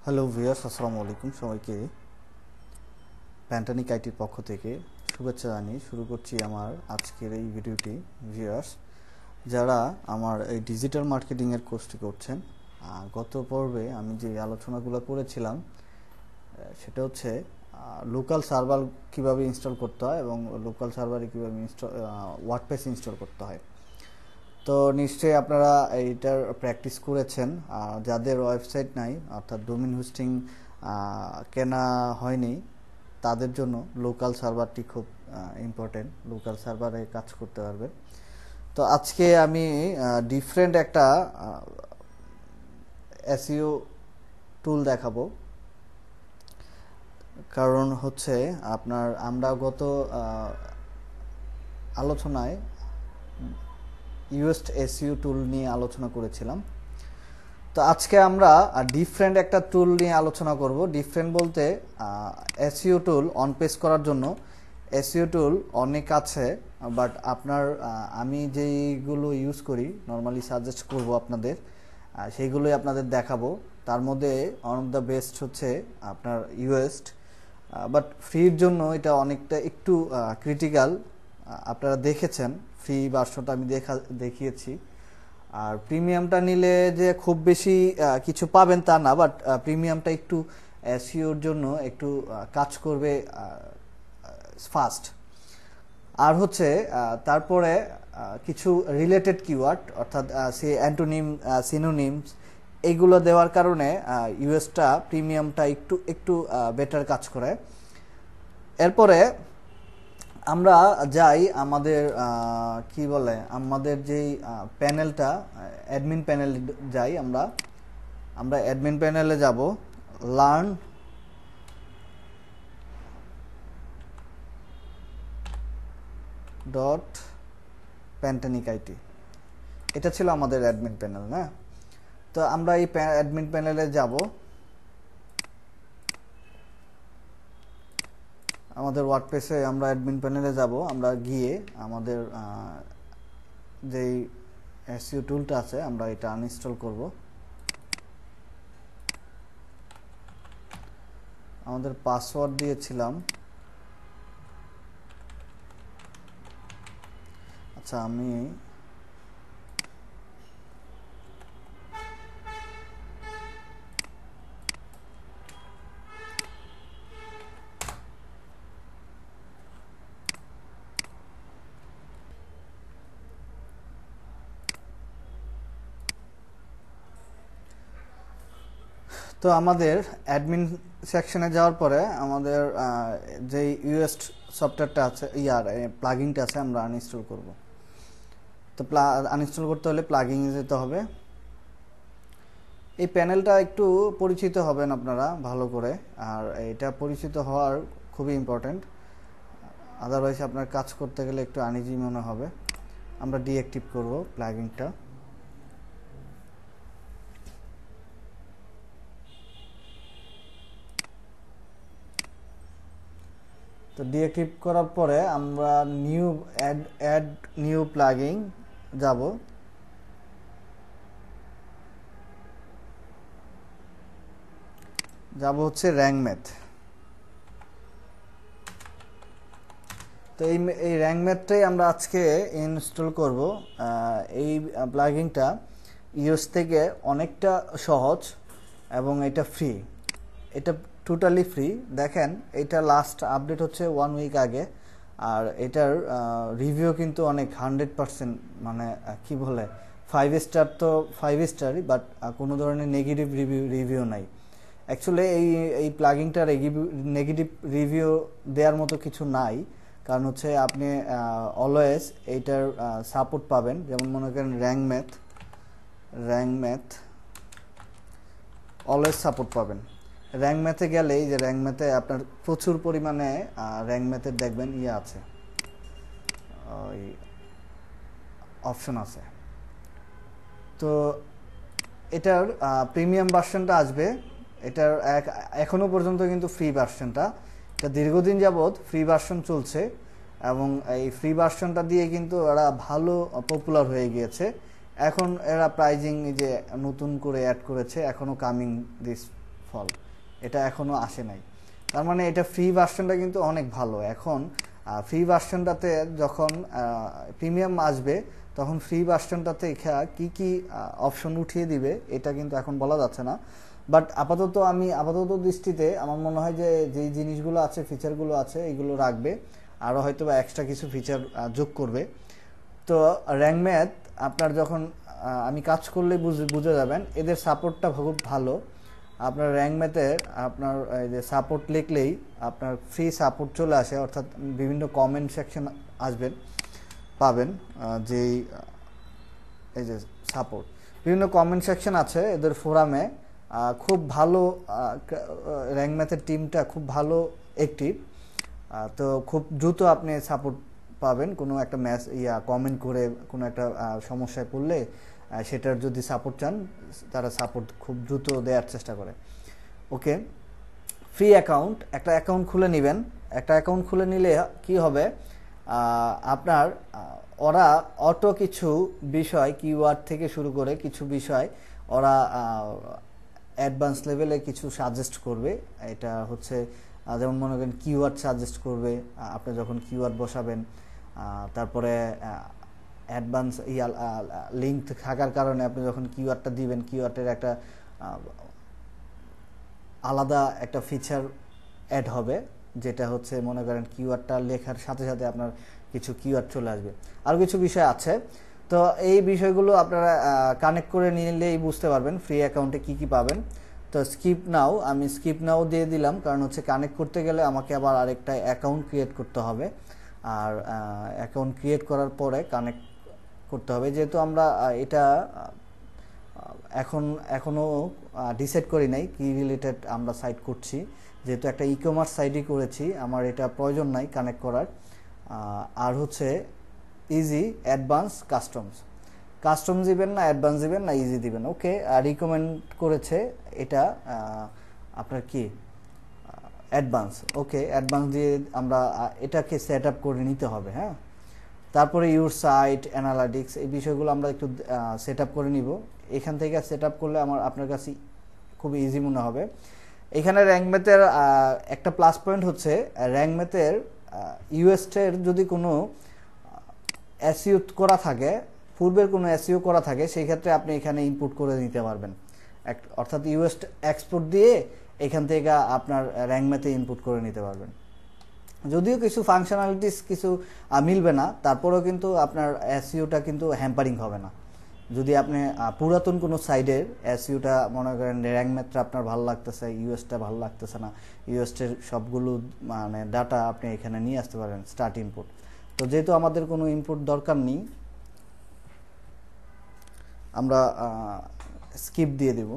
Hello viewers, আসসালামু আলাইকুম। সবাইকে প্যান্টানিক আইটির পক্ষ থেকে শুভেচ্ছা জানিয়ে শুরু করছি আমার আজকের এই ভিডিওটি। ভিউয়ার্স, যারা আমার এই ডিজিটাল মার্কেটিংয়ের কোর্সটি করছেন, গত পর্বে আমি যে আলোচনাগুলো করেছিলাম সেটা হচ্ছে লোকাল সার্ভার কীভাবে ইনস্টল করতে হয় এবং লোকাল সার্ভারে কীভাবে ওয়ার্ডপ্রেস ইনস্টল করতে হয়। তো নিশ্চয়ই আপনারা এইটার প্র্যাকটিস করেছেন। যাদের ওয়েবসাইট নাই, অর্থাৎ ডোমেইন হোস্টিং কেনা হয়নি, তাদের জন্য লোকাল সার্ভারটি খুব ইম্পর্টেন্ট। লোকাল সার্ভারে কাজ করতে পারবেন। তো আজকে আমি ডিফারেন্ট একটা এসইও টুল দেখাবো। কারণ হচ্ছে আমরা গত আলোচনায় ইউএসড এসইও টুল নিয়ে আলোচনা করেছিলাম। তো আজকে আমরা ডিফারেন্ট একটা টুল নিয়ে আলোচনা করব। ডিফারেন্ট বলতে এসইও টুল অন পেজ করার জন্য এসইও টুল অনেক আছে, বাট আমি যেইগুলো ইউজ করি নর্মালি সাজেস্ট করব আপনাদের, সেইগুলোই আপনাদের দেখাবো। তার মধ্যে ওয়ান অফ দ্য বেস্ট হচ্ছে আপনার ইউএসড, বাট ফ্রির জন্য এটা অনেকটা একটু ক্রিটিক্যাল। আপনারা দেখেছেন ফ্রি ভার্সনটা আমি দেখিয়েছি। আর প্রিমিয়ামটা নিলে যে খুব বেশি কিছু পাবেন তা না, বাট প্রিমিয়ামটা একটু এসইওর জন্য একটু কাজ করবে ফাস্ট। আর হচ্ছে তারপরে কিছু রিলেটেড কিওয়ার্ড, অর্থাৎ সে অ্যান্টোনিম, সিনোনিমস, এইগুলো দেওয়ার কারণে ইউএসটা প্রিমিয়ামটা একটু বেটার কাজ করে। এরপরে আমরা যাই আমাদের আমাদের যেই প্যানেলটা, অ্যাডমিন প্যানেল যাই। আমরা অ্যাডমিন প্যানেলে যাব। লার্ন ডট প্যান্টানিক আইটি, এটা ছিল আমাদের অ্যাডমিন প্যানেল না। তো আমরা এই অ্যাডমিন প্যানেলে যাব। আমাদের ওয়ার্ডপ্রেসে আমরা অ্যাডমিন প্যানেলে যাব। আমরা গিয়ে আমাদের যেই এসইও টুলটা আছে আমরা এটা আনইনস্টল করব। আমাদের পাসওয়ার্ড দিয়েছিলাম। আচ্ছা, আমি তো আমাদের অ্যাডমিন সেকশনে যাওয়ার পরে আমাদের যে ইউএসড সফটওয়্যারটা আছে, প্লাগইনটা আছে, আমরা আনইনস্টল করব। তো আনইনস্টল করতে হলে প্লাগইনে যেতে হবে। এই প্যানেলটা একটু পরিচিত হবেন আপনারা ভালো করে, আর এটা পরিচিত হওয়ার খুবই ইম্পর্টেন্ট। আদারওয়াইজ আপনার কাজ করতে গেলে একটু আনইজি মনে হবে। আমরা ডিঅ্যাক্টিভ করব প্লাগইনটা। তো ডিঅ্যাক্টিভ করার পরে আমরা অ্যাড নিউ প্লাগইন যাব। হচ্ছে র্যাঙ্ক ম্যাথ। তো এই র্যাঙ্ক ম্যাথটাই আমরা আজকে ইনস্টল করব। এই প্লাগইনটা ইউএস থেকে অনেকটা সহজ এবং এটা ফ্রি। এটা টোটালি ফ্রি। দেখেন, এটা লাস্ট আপডেট হচ্ছে 1 উইক আগে। আর এটার রিভিউ কিন্তু অনেক 100%, মানে কি বলে 5 স্টার, তো 5 স্টারই, বাট কোনো ধরনের নেগেটিভ রিভিউ নাই। অ্যাকচুয়ালি এই প্লাগইনটার নেগেটিভ রিভিউ দেওয়ার মতো কিছু নাই। কারণ হচ্ছে আপনি অলওয়েজ এইটার সাপোর্ট পাবেন। যেমন মনে করেন র্যাঙ্ক ম্যাথ অলওয়েজ সাপোর্ট পাবেন। র্যাঙ্ক ম্যাথে গেলে এই যে র্যাঙ্ক ম্যাথে আপনার প্রচুর পরিমাণে র্যাঙ্ক ম্যাথের দেখবেন আছে, ওই অপশন আছে। তো এটার প্রিমিয়াম ভার্সনটা আসবে। এটার এখনো পর্যন্ত কিন্তু ফ্রি ভার্সনটা, এটা দীর্ঘদিন যাবৎ ফ্রি ভার্সন চলছে এবং এই ফ্রি ভার্সনটা দিয়ে কিন্তু এরা ভালো পপুলার হয়ে গিয়েছে। এখন এরা প্রাইজিং যে নতুন করে অ্যাড করেছে, এখনো কামিং দিস ফল, এটা এখনও আসে নাই। তার মানে এটা ফ্রি ভার্সনটা কিন্তু অনেক ভালো। এখন ফ্রি ভার্সনটাতে যখন প্রিমিয়াম আসবে তখন ফ্রি ভার্সনটাতে কি কি অপশন উঠিয়ে দিবে এটা কিন্তু এখন বলা যাচ্ছে না। বাট আপাতত দৃষ্টিতে আমার মনে হয় যে যেই জিনিসগুলো আছে, ফিচারগুলো আছে, এগুলো রাখবে, আরও হয়তো বা এক্সট্রা কিছু ফিচার যোগ করবে। তো র্যাঙ্ক ম্যাথ আপনার যখন আমি কাজ করলে বুঝে যাবেন এদের সাপোর্টটা খুব ভালো। আপনার র্যাঙ্ক ম্যাথের আপনার এই যে সাপোর্ট লিখলেই আপনার ফ্রি সাপোর্ট চলে আসে, অর্থাৎ বিভিন্ন কমেন্ট সেকশন পাবেন, যেই এই যে সাপোর্ট বিভিন্ন কমেন্ট সেকশন আছে এদের ফোরামে, খুব ভালো। র্যাঙ্ক ম্যাথের টিমটা খুব ভালো অ্যাক্টিভ, তো খুব দ্রুত আপনি সাপোর্ট পাবেন। কোনো একটা কমেন্ট করে কোনো একটা সমস্যায় পড়লে সেটার যদি সাপোর্ট চান তারা সাপোর্ট খুব দ্রুত দেওয়ার চেষ্টা করে। ওকে, ফ্রি একটা অ্যাকাউন্ট খুলে নেবেন। একটা অ্যাকাউন্ট খুলে নিলে কি হবে, আপনার ওরা অটো কিছু বিষয়, কিওয়ার্ড থেকে শুরু করে কিছু বিষয় ওরা অ্যাডভান্স লেভেলে কিছু সাজেস্ট করবে। এটা হচ্ছে যেমন মনে করেন কিওয়ার্ড সাজেস্ট করবে আপনি যখন কিওয়ার্ড বসাবেন, তারপরে অ্যাডভান্স লিঙ্ক থাকার কারণে আপনি যখন কিওয়ার্ডটা দিবেন কিওয়ার্ডের একটা আলাদা একটা ফিচার অ্যাড হবে, যেটা হচ্ছে মনে করেন কিওয়ার্ডটা লেখার সাথে সাথে আপনার কিছু কিওয়ার্ড চলে আসবে। আর কিছু বিষয় আছে, তো এই বিষয়গুলো আপনারা কানেক্ট করে নিলেই বুঝতে পারবেন ফ্রি অ্যাকাউন্টে কি কি পাবেন। তো আমি স্কিপ নাও দিয়ে দিলাম, কারণ হচ্ছে কানেক্ট করতে গেলে আমাকে আবার আরেকটা অ্যাকাউন্ট ক্রিয়েট করতে হবে, আর অ্যাকাউন্ট ক্রিয়েট করার পরে কানেক্ট করতে হবে। যেহেতু আমরা এটা এখনও ডিসাইড করি নাই কি রিলেটেড আমরা সাইট করছি, যেহেতু একটা ই কমার্স সাইটই করেছি, আমার এটা প্রয়োজন নাই কানেক্ট করার। আর হচ্ছে ইজি, অ্যাডভান্স, কাস্টমস দিবেন না অ্যাডভান্স দিবেন না ইজি দিবেন। ওকে, রিকমেন্ড করেছে এটা আপনার কি অ্যাডভান্স। ওকে, অ্যাডভান্স দিয়ে আমরা এটাকে সেট আপ করে নিতে হবে। হ্যাঁ, তারপরে ইউর সাইট অ্যানালিটিক্স এই বিষয়গুলো আমরা একটু সেট আপ করে নিব। এখান থেকে সেট আপ করলে আপনার কাছে খুব ইজি মনে হবে। এখানে র্যাঙ্ক ম্যাথের একটা প্লাস পয়েন্ট হচ্ছে র্যাঙ্ক ম্যাথের ইউএসটের যদি কোনো এসইও করা থাকে, পূর্বের কোনো এসইও করা থাকে, সেই ক্ষেত্রে আপনি এখানে ইনপুট করে নিতে পারবেন, অর্থাৎ ইউএস এক্সপোর্ট দিয়ে এখান থেকে আপনার র্যাঙ্ক ম্যাথে ইনপুট করে নিতে পারবেন। যদিও কিছু ফাংশনালিটিস কিছু মিলবে না, তারপরেও কিন্তু আপনার এসইওটা কিন্তু হ্যাম্পারিং হবে না। যদি আপনি পুরাতন কোনো সাইডের এসইওটা মনে করেন র্যাঙ্ক ম্যাথটা আপনার ভালো লাগতেছে, ইউএসটা ভালো লাগতেছে না, ইউএসটের সবগুলো মানে ডাটা আপনি এখানে নিয়ে আসতে পারেন স্টার্ট ইনপুট। তো যেহেতু আমাদের কোনো ইনপুট দরকার নেই, আমরা স্কিপ দিয়ে দেব।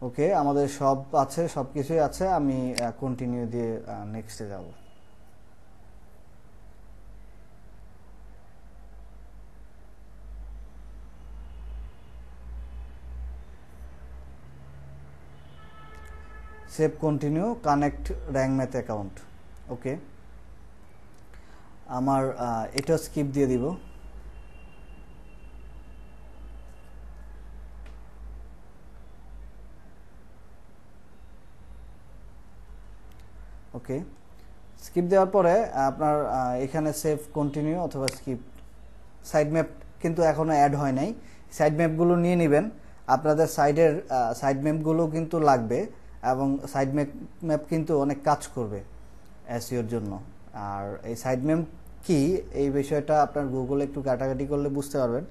ওকে, আমাদের সব কিছুই আছে, আমি কন্টিনিউ দিয়ে নেক্সটে যাব। Save, continue, connect Rank Math account. Okay, আমার এটা স্কিপ দিয়ে দিব। ওকে, স্কিপ দেওয়ার পরে আপনার এখানে সেভ, কন্টিনিউ অথবা স্কিপ। সাইড ম্যাপ কিন্তু এখনও অ্যাড হয় নাই, সাইড ম্যাপগুলো নিয়ে নেবেন। আপনাদের সাইড ম্যাপগুলো কিন্তু লাগবে, এবং সাইড ম্যাপ কিন্তু অনেক কাজ করবে এসইওর জন্য। আর এই সাইড ম্যাপ কি, এই বিষয়টা আপনার গুগলে একটু ঘাটাঘাটি করলে বুঝতে পারবেন।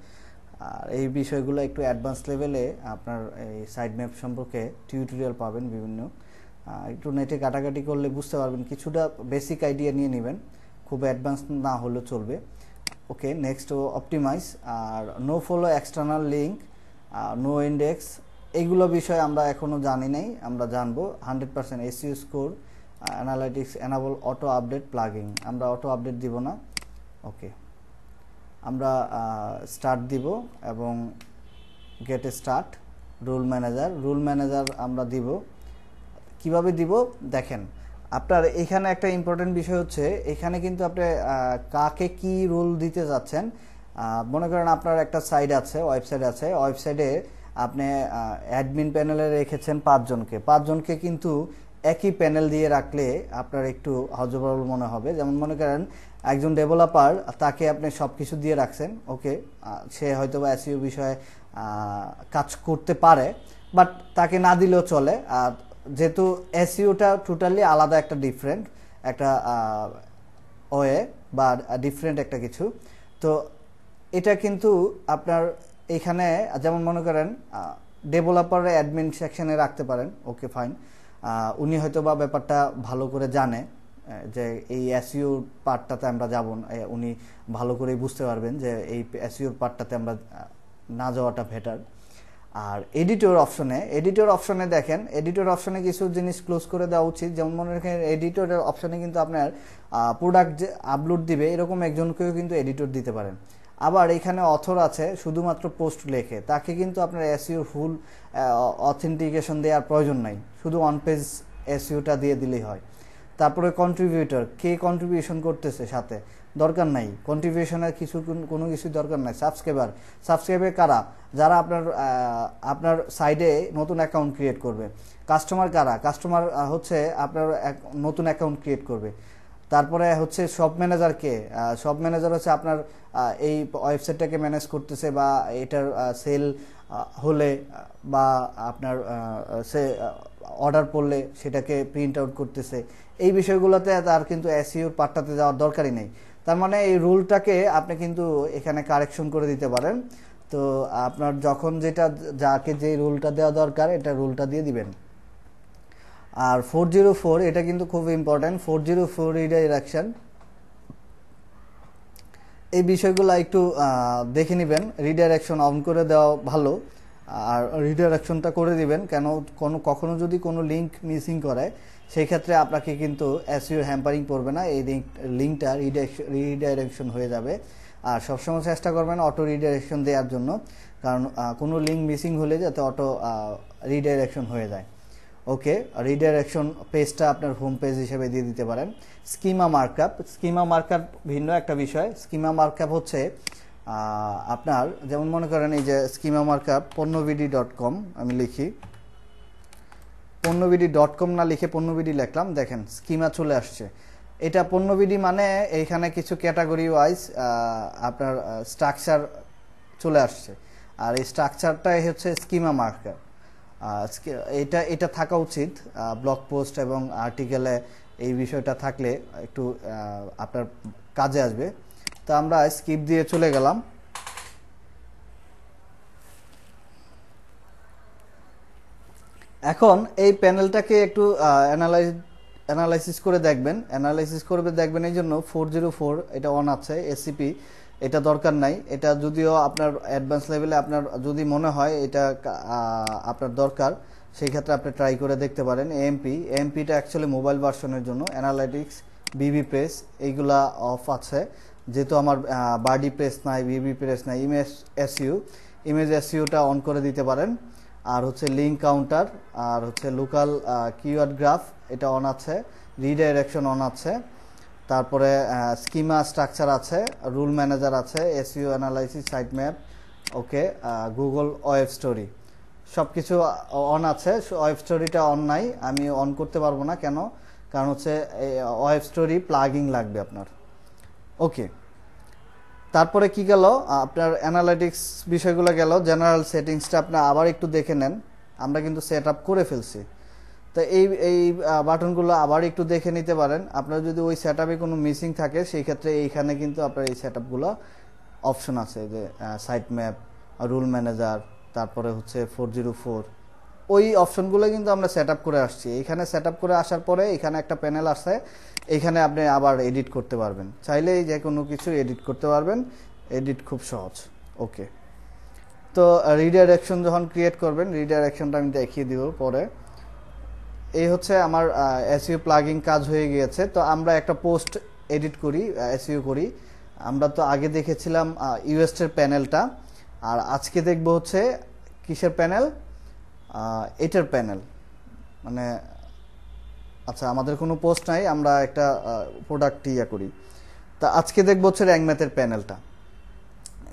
আর এই বিষয়গুলো একটু অ্যাডভান্স লেভেলে আপনার এই সাইড ম্যাপ সম্পর্কে টিউটোরিয়াল পাবেন বিভিন্ন, একটু নেটে ঘাটাঘাটি করলে বুঝতে পারবেন, কিছুটা বেসিক আইডিয়া নিয়ে নেবেন, খুব অ্যাডভান্স না হলেও চলবে। ওকে, নেক্সট অপটিমাইজ, আর no follow external link, no index, এইগুলো বিষয় আমরা এখনও জানি নাই, আমরা জানবো। 100% SEO score, analytics, enable auto update plugin, আমরা অটো আপডেট দিব না। ওকে, আমরা স্টার্ট দিব এবং গেট স্টার্ট, রুল ম্যানেজার আমরা দিব। কিভাবে দিব দেখেন, আপনার এখানে একটা ইম্পর্টেন্ট বিষয় হচ্ছে এখানে কিন্তু আপনি কাকে কি রোল দিতে যাচ্ছেন মনে করেন আপনার একটা সাইট আছে, ওয়েবসাইট আছে, ওয়েবসাইটে আপনি অ্যাডমিন প্যানেলে রেখেছেন 5 জনকে কিন্তু একই প্যানেল দিয়ে রাখলে আপনার একটু হজবরল মনে হবে। যেমন মনে করেন একজন ডেভেলপার, তাকে আপনি সব কিছু দিয়ে রাখছেন, ওকে, সে হয়তো বা এসইও বিষয়ে কাজ করতে পারে, বাট তাকে না দিলেও চলে। আর যেহেতু এসইওটা টোটালি আলাদা একটা ডিফারেন্ট একটা ওয়ে বা ডিফারেন্ট একটা কিছু, তো এটা কিন্তু আপনার এখানে যেমন মনে করেন ডেভেলপার অ্যাডমিন সেকশনে রাখতে পারেন, ওকে ফাইন, উনি হয়তো বা ব্যাপারটা ভালো করে জানে যে এই এসইও পার্টটাতে আমরা যাব, উনি ভালো করেই বুঝতে পারবেন যে এই এসইও পার্টটাতে আমরা না যাওয়াটা বেটার। আর এডিটর অপশনে দেখেন, এডিটর অপশনে কিছু জিনিস ক্লোজ করে দেওয়া উচিত। যেমন মনে রাখেন এডিটরের অপশনে কিন্তু আপনার প্রোডাক্ট যে আপলোড দিবে এরকম একজনকেও কিন্তু এডিটর দিতে পারেন। আবার এখানে অথর আছে, শুধুমাত্র পোস্ট লেখে, তাকে কিন্তু আপনার এসইও ফুল অথেন্টিকেশন দেওয়ার প্রয়োজন নাই, শুধু অন পেজ এসইওটা দিয়ে দিলেই হয়। তারপরে কন্ট্রিবিউটর, কে কন্ট্রিবিউশন করতেছে সাথে, দরকার নাই, কন্ট্রিবিউশনের কোনো কিছু দরকার নাই। সাবস্ক্রাইবার কারা, যারা আপনার সাইডে নতুন অ্যাকাউন্ট ক্রিয়েট করবে। কাস্টমার কারা, কাস্টমার হচ্ছে আপনার নতুন অ্যাকাউন্ট ক্রিয়েট করবে। তারপরে হচ্ছে শপ ম্যানেজার কে, শপ ম্যানেজার হচ্ছে আপনার এই ওয়েবসাইটটাকে ম্যানেজ করতেছে, বা এটার সেল হলে বা আপনার সে অর্ডার পড়লে সেটাকে প্রিন্ট আউট করতেছে। এই বিষয়গুলোতে তার কিন্তু এসইওর পার্টটাতে যাওয়ার দরকারই নেই। তার মানে এই রুলটাকে আপনি কিন্তু এখানে কারেকশন করে দিতে পারেন। তো আপনার যখন যাকে যে রুলটা দেওয়া দরকার, এটা রুলটা দিয়ে দিবেন। আর 404 এটা কিন্তু খুব ইম্পর্টেন্ট, 404 রিডাইরেকশন, এই বিষয়গুলো একটু দেখে নেবেন। রিডাইরেকশন অন করে দেওয়া ভালো, আর রিডাইরেকশনটা করে দিবেন, কেন কখনো যদি কোনো লিঙ্ক মিসিং করে সেই ক্ষেত্রে আপনাকে কিন্তু এসইও হ্যাম্পারিং পড়বে না, এই লিঙ্কটা রিডাইরেকশন হয়ে যাবে। আর সবসময় চেষ্টা করবেন অটো রিডাইরেকশন দেওয়ার জন্য, কারণ কোনো লিঙ্ক মিসিং হলে যাতে অটো রিডাইরেকশন হয়ে যায়। ওকে, রিডাইরেকশন পেজটা আপনার হোম পেজ হিসেবে দিয়ে দিতে পারেন। স্কিমা মার্কআপ ভিন্ন একটা বিষয়। স্কিমা মার্কআপ হচ্ছে আপনার, যেমন মনে করেন এই যে স্কিমা মার্কআপ পণ্যবিডি.com, আমি লিখি পণ্যবিডি.com না লিখে পণ্যবিডি লিখলাম, দেখেন স্কিমা চলে আসছে। এটা পণ্যবিডি মানে এইখানে কিছু ক্যাটাগরি ওয়াইজ আপনার স্ট্রাকচার চলে আসছে, আর এই স্ট্রাকচারটাই হচ্ছে স্কিমা মার্কআপ। এটা থাকা উচিত ব্লগ পোস্ট এবং আর্টিকেলে, এই বিষয়টা থাকলে একটু আপনার কাজে আসবে। তো আমরা স্কিপ দিয়ে চলে গেলাম। এখন এই প্যানেলটাকে একটু অ্যানালাইসিস করে দেখবেন এই জন্য 404 এটা অন আছে, এসসিপি এটা দরকার নাই। এটা যদিও আপনার অ্যাডভান্স লেভেলে আপনার যদি মনে হয় এটা আপনার দরকার, সেই ক্ষেত্রে আপনি ট্রাই করে দেখতে পারেন। এএমপিটা অ্যাকচুয়ালি মোবাইল ভার্সনের জন্য। অ্যানালাইটিক্স, বিবি প্রেস এইগুলা অফ আছে, যেহেতু আমার বাডি প্রেস নাই, বিবি প্রেস নাই। ইমেজ এসইউটা অন করে দিতে পারেন। আর হচ্ছে লিঙ্ক কাউন্টার, আর হচ্ছে লোকাল কিওয়ার্ড গ্রাফ এটা অন আছে, রিডাইরেকশন অন আছে, তারপরে স্কিমা স্ট্রাকচার আছে, রুল ম্যানেজার আছে, এসইও অ্যানালাইসিস, সাইট ম্যাপ, ওকে, গুগল ওয়েব স্টোরি সব কিছু অন আছে। ওয়েব স্টোরিটা অন নাই, আমি অন করতে পারবো না, কেন? কারণ হচ্ছে ওয়েব স্টোরি প্লাগিং লাগবে আপনার। ওকে, তারপরে কি গেল আপনার অ্যানালাইটিক্স বিষয়গুলো গেল। জেনারেল সেটিংসটা আপনি আবার একটু দেখে নেন, আমরা কিন্তু সেট আপ করে ফেলছি। তো এই বাটনগুলো আবার একটু দেখে নিতে পারেন। আপনার যদি ওই সেট আপে কোনো মিসিং থাকে সেই ক্ষেত্রে এইখানে কিন্তু আপনার এই সেট আপগুলো অপশন আছে, যে সাইট ম্যাপ, রুল ম্যানেজার, তারপরে হচ্ছে 404, ওই অপশনগুলো কিন্তু আমরা সেট আপ করে আসছি। এইখানে সেট আপ করে আসার পরে এখানে একটা প্যানেল আছে, এইখানে আপনি আবার এডিট করতে পারবেন, চাইলেই যে কোনো কিছু এডিট করতে পারবেন, এডিট খুব সহজ। ওকে, তো রিডাইরেকশন যখন ক্রিয়েট করবেন, রিডাইরেকশনটা আমি দেখিয়ে দিব পরে। এই হচ্ছে আমার এসইও প্লাগিং কাজ হয়ে গিয়েছে। তো আমরা একটা পোস্ট এডিট করি, এসইও করি। আমরা তো আগে দেখেছিলাম ইউএসটির প্যানেলটা, আর আজকে দেখব হচ্ছে কিসের প্যানেল, এটার প্যানেল। মানে আচ্ছা, আমাদের কোনো পোস্ট নাই, আমরা একটা প্রোডাক্ট ইয়া করি। তা আজকে দেখব হচ্ছে র্যাঙ্ক ম্যাথের প্যানেলটা।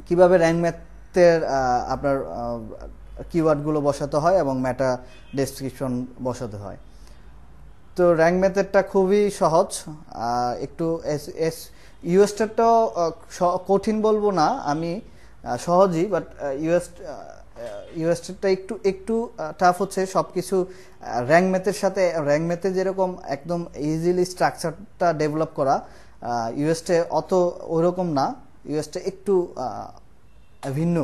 কিভাবে র্যাঙ্ক ম্যাথের আপনার কিওয়ার্ডগুলো বসাতে হয় এবং মেটা ডেসক্রিপশন বসাতে হয়। তো র্যাঙ্ক মেথডটা খুবই সহজ। একটু ইউএসটাও কঠিন বলবো না আমি, সহজই, বাট ইউএসটা একটু একটু টাফ হচ্ছে। সব কিছু র্যাঙ্ক মেথের সাথে, র্যাঙ্ক মেথে যেরকম একদম ইজিলি স্ট্রাকচারটা ডেভেলপ করা, ইউএসটা অত ওইরকম না। ইউএসটা একটু ভিন্ন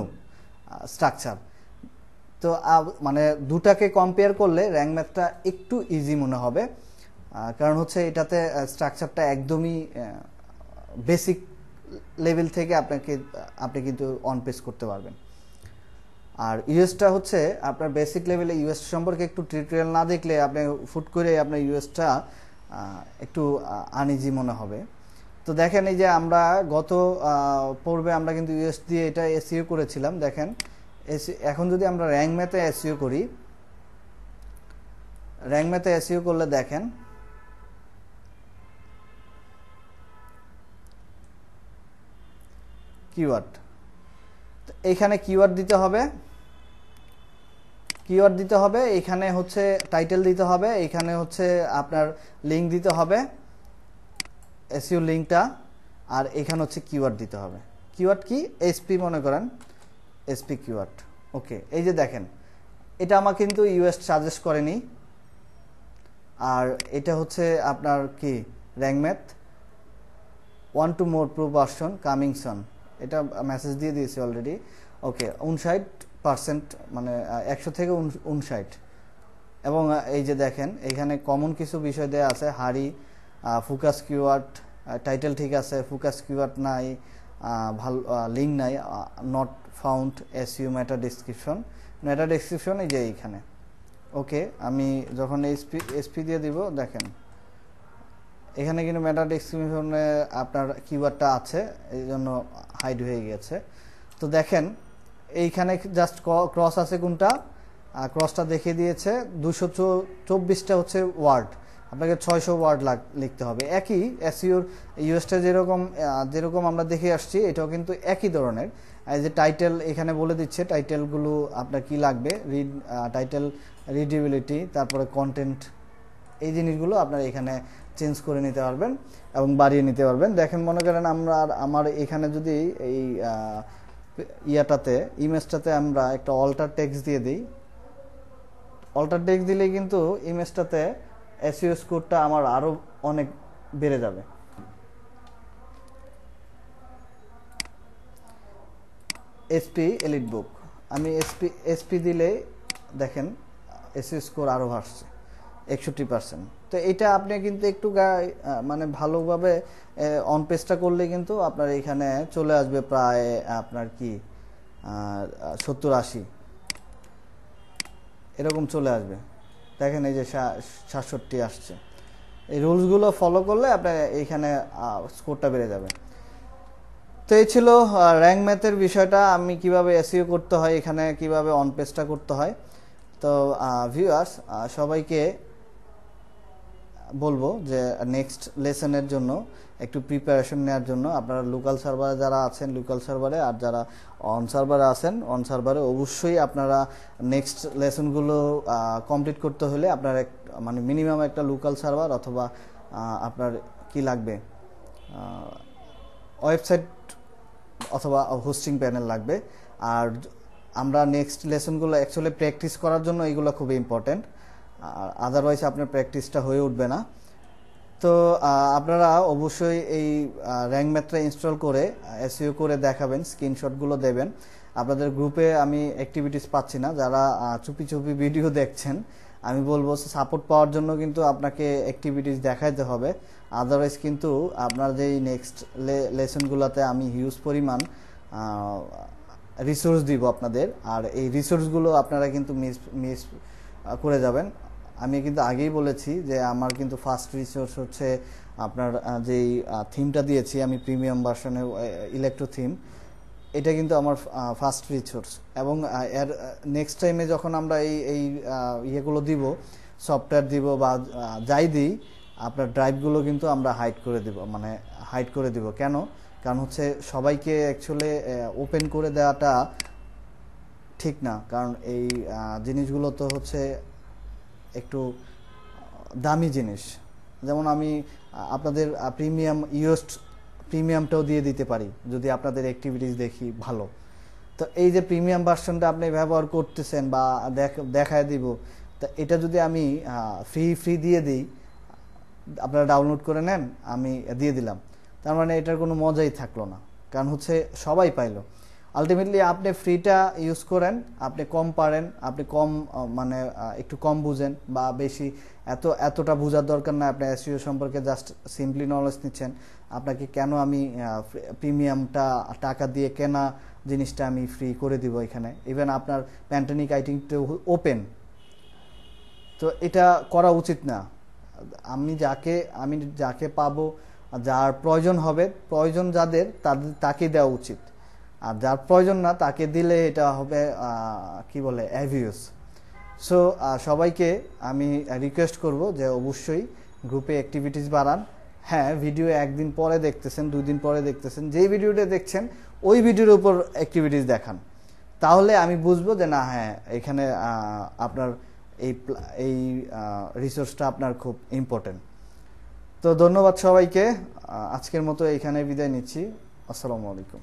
স্ট্রাকচার। তো মানে দুটাকে কম্পেয়ার করলে র্যাঙ্ক ম্যাথটা একটু ইজি মনে হবে, কারণ হচ্ছে এটাতে স্ট্রাকচারটা একদমই বেসিক লেভেল থেকে আপনি কিন্তু অন পেজ করতে পারবেন। আর ইউএসটা হচ্ছে আপনার বেসিক লেভেলে ইউএস সম্পর্কে একটু টিউটোরিয়াল না দেখলে আপনি ফুট করে আপনার ইউএসটা একটু আনইজি মনে হবে। তো দেখেন, এই যে আমরা গত পর্বে আমরা কিন্তু ইউএস দিয়ে এটা এসইও করেছিলাম। দেখেন এখন যদি আমরা র্যাঙ্ক ম্যাথে এসইও করি, র্যাঙ্ক ম্যাথে এসইও করলে দেখেন কিওয়ার্ড, এইখানে কিওয়ার্ড দিতে হবে, কিওয়ার্ড দিতে হবে, এখানে হচ্ছে টাইটেল দিতে হবে, এখানে হচ্ছে আপনার লিঙ্ক দিতে হবে, এসইও লিঙ্কটা, আর এখানে হচ্ছে কিওয়ার্ড দিতে হবে। কিওয়ার্ড কি? এসপি মনে করেন, এসপি কিওয়ার্ড। ওকে, এই যে দেখেন এটা আমার কিন্তু ইউএস সাজেস্ট করেনি। আর এটা হচ্ছে আপনার কি rank math 1 to more pro version coming সন, এটা মেসেজ দিয়ে দিয়েছি অলরেডি। ওকে, 59%, মানে 100 থেকে 59। এবং এই যে দেখেন এখানে কমন কিছু বিষয় দেওয়া আছে, হারি, ফোকাস কিওয়ার্ড, টাইটেল ঠিক আছে, ফোকাস কিওয়ার্ড নাই, ভালো লিঙ্ক নাই, not found, SEO meta description. Meta description এই যে এইখানে। ওকে, আমি যখন এসপি দিয়ে দিব, দেখেন এখানে কিন্তু মেটা ডেসক্রিপশনে আপনার কিওয়ার্ডটা আছে, এই জন্য হাইড হয়ে গেছে। তো দেখেন এইখানে জাস্ট ক্রস আছে, কোনটা ক্রসটা দেখিয়ে দিয়েছে। 224টা হচ্ছে ওয়ার্ড, আপনাকে 600 ওয়ার্ড লিখতে হবে। একই এসইওর ইউএসটা যেরকম আমরা দেখে আসছি, এটাও কিন্তু একই ধরনের। এই যে টাইটেল এখানে বলে দিচ্ছে, টাইটেলগুলো আপনার কি লাগবে, টাইটেল, রিডেবিলিটি, তারপরে কন্টেন্ট, এই জিনিসগুলো আপনারা এখানে চেঞ্জ করে নিতে পারবেন এবং বাড়িয়ে নিতে পারবেন। দেখেন মনে করেন আমার এখানে যদি এই ইয়াটাতে, ইমেজটাতে আমরা একটা অল্টার টেক্সট দিয়ে দিই, অল্টার টেক্সট দিলে কিন্তু ইমেজটাতে এসইও স্কোরটা আমার আরো অনেক বেড়ে যাবে। এসপি এলিট বুক, আমি এসপি দিলে দেখেন এসইও স্কোর আরো বাড়ছে 61%। তো এটা আপনি কিন্তু একটু মানে ভালোভাবে অন পেজটা করলে কিন্তু আপনার এখানে চলে আসবে প্রায় আপনার কি 70-80 এরকম চলে আসবে। দেখেন এই যে 67 আসছে। এই রুলসগুলো ফলো করলে আপনার এইখানে স্কোরটা বেড়ে যাবে। তো এই ছিল র্যাঙ্ক ম্যাথের বিষয়টা, আমি কিভাবে এসইও করতে হয়, এখানে কিভাবে অন পেজটা করতে হয়। তো ভিউয়ার্স সবাইকে বলবো যে নেক্সট লেসনের জন্য একটু প্রিপারেশন নেওয়ার জন্য আপনারা লোকাল সার্ভারে যারা আছেন লোকাল সার্ভারে, আর যারা অন সার্ভারে আছেন অন সার্ভারে, অবশ্যই আপনারা নেক্সট লেসনগুলো কমপ্লিট করতে হলে আপনার মানে মিনিমাম একটা লোকাল সার্ভার অথবা আপনার কি লাগবে, ওয়েবসাইট অথবা হোস্টিং প্যানেল লাগবে। আর আমরা নেক্সট লেসনগুলো অ্যাকচুয়ালি প্র্যাকটিস করার জন্য এগুলো খুবই ইম্পর্টেন্ট, আদারওয়াইজ আপনার প্র্যাকটিসটা হয়ে উঠবে না। তো আপনারা অবশ্যই এই র্যাঙ্ক ম্যাথটা ইনস্টল করে এসইও করে দেখাবেন, স্ক্রিনশটগুলো দেবেন। আপনাদের গ্রুপে আমি অ্যাক্টিভিটিস পাচ্ছি না, যারা চুপি চুপি ভিডিও দেখছেন, আমি বলবো সাপোর্ট পাওয়ার জন্য কিন্তু আপনাকে অ্যাক্টিভিটিস দেখাইতে হবে, আদারওয়াইজ কিন্তু আপনার যেই নেক্সট লেসনগুলোতে আমি হিউজ পরিমাণ রিসোর্স দিব আপনাদের, আর এই রিসোর্সগুলো আপনারা কিন্তু মিস করে যাবেন। আমি কিন্তু আগেই বলেছি যে আমার কিন্তু ফার্স্ট রিসোর্স হচ্ছে আপনার যেই থিমটা দিয়েছি আমি প্রিমিয়াম ভার্সনে, ইলেকট্রো থিম, এটা কিন্তু আমার ফার্স্ট রিসোর্স। এবং এর নেক্সট টাইমে যখন আমরা এই ইয়েগুলো দিব, সফটওয়্যার দিব বা যাই দিই, আপনার ড্রাইভগুলো কিন্তু আমরা হাইড করে দিব, মানে হাইড করে দিব। কেন? কারণ হচ্ছে সবাইকে অ্যাকচুয়ালি ওপেন করে দেওয়াটা ঠিক না, কারণ এই জিনিসগুলো তো হচ্ছে একটু দামি জিনিস। যেমন আমি আপনাদের প্রিমিয়ামটাও দিয়ে দিতে পারি যদি আপনাদের অ্যাক্টিভিটিস দেখি ভালো। তো এই যে প্রিমিয়াম ভার্সনটা আপনি ব্যবহার করতেছেন বা দেখায় দিব, তা এটা যদি আমি ফ্রি দিয়ে দিই, আপনারা ডাউনলোড করে নেন, আমি দিয়ে দিলাম, তার মানে এটার কোনো মজাই থাকলো না, কারণ হচ্ছে সবাই পাইলো। আলটিমেটলি আপনি ফ্রিটা ইউজ করেন, আপনি কম পারেন, আপনি কম মানে একটু কম বুঝেন বা বেশি এতটা বোঝার দরকার না, আপনি এসইও সম্পর্কে জাস্ট সিম্পলি নলেজ নিচ্ছেন। আপনাকে কেন আমি প্রিমিয়ামটা টাকা দিয়ে কেনা জিনিসটা আমি ফ্রি করে দিব এখানে, ইভেন আপনার প্যান্টানিক আইটিংটা ওপেন, তো এটা করা উচিত না। আমি যাকে পাবো, যার প্রয়োজন হবে, প্রয়োজন যাদের তাকে দেওয়া উচিত, আর যার প্রয়োজন না তাকে দিলে এটা হবে কি বলে অ্যাবিউজ। সো সবাইকে আমি রিকোয়েস্ট করব যে অবশ্যই গ্রুপে অ্যাক্টিভিটিস বাড়ান। হ্যাঁ, ভিডিও একদিন পরে দেখতেছেন, 2 দিন পরে দেখতেছেন, যেই ভিডিওটা দেখছেন ওই ভিডিওর উপর অ্যাক্টিভিটিস দেখান, তাহলে আমি বুঝবো যে না, হ্যাঁ এখানে আপনার এই রিসোর্সটা আপনার খুব ইম্পর্টেন্ট। তো ধন্যবাদ সবাইকে, আজকের মতো এখানে বিদায় নিচ্ছি। আসসালামু আলাইকুম।